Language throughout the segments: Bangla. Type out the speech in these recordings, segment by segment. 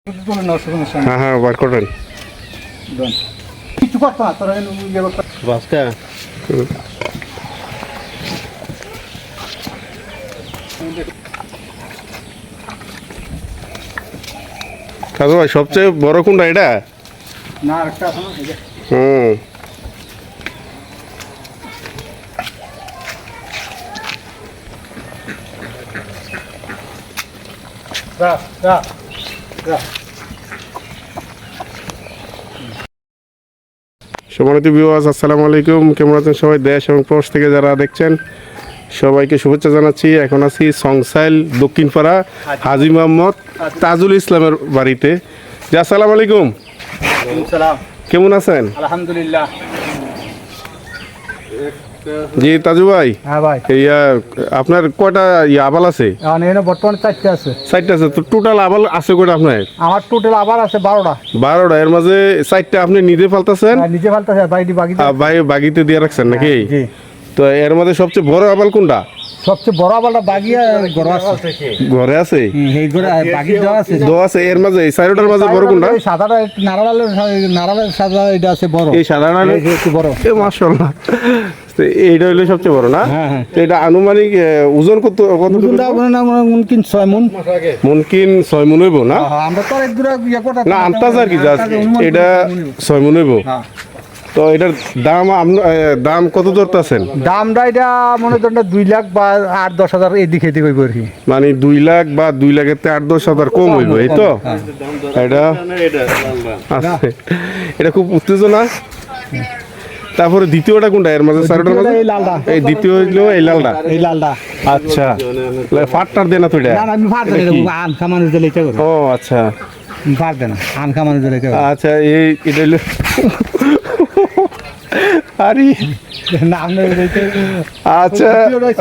হ্যাঁ হ্যাঁ বার করেন কিছু করতো না তোরা বাসটা কাজু ভাই সবচেয়ে বড় কোনটা এটা? না একটা আছে না হুম যা যা যা সম্মানিত ভিউয়ার্স, আসসালামু আলাইকুম। কেমন আছেন সবাই? দেশ এবং প্রবাস থেকে যারা দেখছেন সবাইকে শুভেচ্ছা জানাচ্ছি। এখন আছি সংসাইল দক্ষিণপাড়া হাজী মোহাম্মদ তাজুল ইসলামের বাড়িতে। জি আসসালামু আলাইকুম। সালাম। কেমন আছেন? আলহামদুলিল্লাহ। জি তাজু ভাই, হ্যাঁ ভাই, ইয়া আপনার কয়টা আবাল আছে? এখানে বর্তমানে 4টা আছে। 4টা আছে তো টোটাল আবাল আছে কয়টা আপনার? আমার টোটাল আবার আছে 12টা। 12টা, এর মাঝে 4টা আপনি নিজে ফালতাছেন, নিজে ফালতেছে বাইদি বাগিতে। ভাই বাগিতে দিয়ে রাখছেন নাকি? জি। তো এর মধ্যে সবচেয়ে বড় আবাল কোনটা? সবচেয়ে বড় আবালটা বাগিয়া ঘর আছে। ঘরে আছে? এই ঘরে বাগি দেওয়া আছে। দো আছে এর মাঝে, এই সাইডটার মাঝে বড় কোনটা? এই সাদাটা নারালের সাদা এটা আছে বড়। এই সাধারণ একটু বড়। মাশাআল্লাহ, এইটা হলো সবচেয়ে বড় না? হ্যাঁ হ্যাঁ। তো এটা আনুমানিক ওজন কত? ওজনটা মুনকিন 6 মণ। মুনকিন 6 মণ হইব না? আমরা তো এক দূরে ইয়া করতে না আন্তাজ আর কি, জাস্ট এটা 6 মণ হইব। হ্যাঁ। তো এটার দাম দাম কত ধরতেছেন? দামটা এটা মনে করেন 2 লাখ বা 8-10 হাজার এদিকে এদিকে হইব আর কি। মানে 2 লাখ বা 2 লাখের থেকে 8-10 হাজার কম হইব, এই তো? এটা আছে, এটা খুব উত্তেজনা। তারপরে দ্বিতীয়টা কোনটা এর মাঝে? চারটার মাঝে এই লালটা। এই দ্বিতীয় হইলো এই লালটা। এই লালটা। আচ্ছা, ফাটটার দেনা তো এটা? না আমি ফাট দেন আন খামানো দিলে এটা করো। ও আচ্ছা ফাট দেন আন খামানো দিলে এটা করো। আচ্ছা, এই এটা হইলো আরে না আমরা এটা আচ্ছা,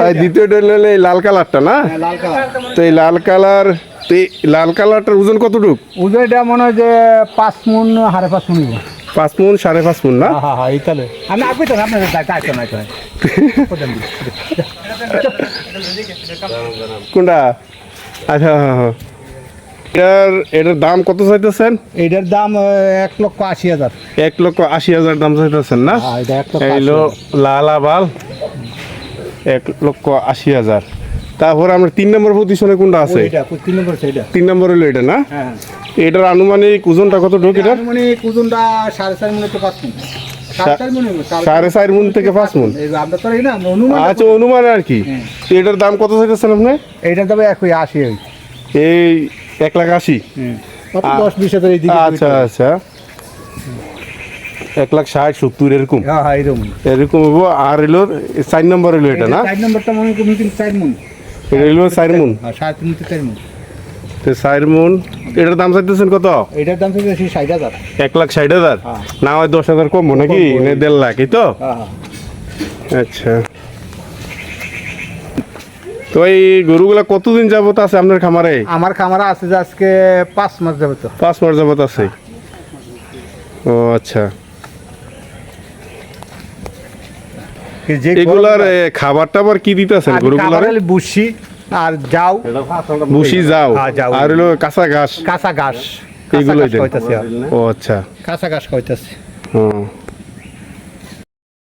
এই দ্বিতীয়টা হইলো এই লাল কালারটা না? লাল কালার। তো এই লাল কালার, তো এই লাল কালারটার ওজন কতটুক? ওজন এটা মনে হয় যে 5 মণ 5.5 মণ হইব। 5 মণ 5.5 মণ না? হ্যাঁ হ্যাঁ এইটালে আমি আপনি তো আপনাদের দায়িত্ব নাই তো। কোনটা? আচ্ছা হ্যাঁ হ্যাঁ। এটার দাম কত চাইতেছেন? এটার দাম 1,80,000। 1,80,000 দাম চাইতেছেন না? হ্যাঁ এটা 1,80,000। এইলো লাল আবাল 1,80,000। তারপর আমরা 3 নম্বর পজিশনে কোনটা আছে? এটা 3 নম্বর সেইটা। 3 নম্বর হলো এটা না? হ্যাঁ। এটার আনুমানিক ওজনটা কত ঢোক? এটা মানে ওজনটা 4.5 মণ থেকে 5 মণ। 4.5 মণ হইব। 4.5 মণ থেকে 5 মণ। এই আমরা তো এই না অনুমান। আচ্ছা, অনুমান আর কি। তো এটার দাম কত চাইতেছেন আপনি? এইটার দাম 1,80,000 হইব। এই 1,80,000। কত 10-20 হাজার এইদিকে। আচ্ছা আচ্ছা, 1,60,000-1,70,000 এরকম হ্যাঁ হ্যাঁ এরকম। এরকম হইব। আর এলো 4 নম্বর হইলো এটা না? 4 নম্বরটা মনে করেন 4 মণ। এটা হইলো 4 মণ। হ্যাঁ 3.5 থেকে 4 মণ। তো 4 মণ, এটার দাম চাইতেছেন কত? এটার দাম থেকে 60,000। 1,60,000 হ্যাঁ। না হয় 10,000 কম নাকি? কম, কম। 1.5 লাখ, এই তো? হ্যাঁ হ্যাঁ। আচ্ছা, তো এই গরুগুলা কতদিন যাবত আছে আপনার খামারে? আমার খামারে আছে যে আজকে 5 মাস যাবে তো। 5 মাস যাবত আছে। ও আচ্ছা, এগুলার খাবার টাবার কি দিতেছেন গরুগুলার? বুসি আর যাও। ভুসি, যাও হ্যাঁ, যাও। আর হলো কাঁচা ঘাস, কাঁচা ঘাস। এইগুলোই দেন? খাইতেছে। ও আচ্ছা, কাঁচা ঘাস খাইতেছে। হুম।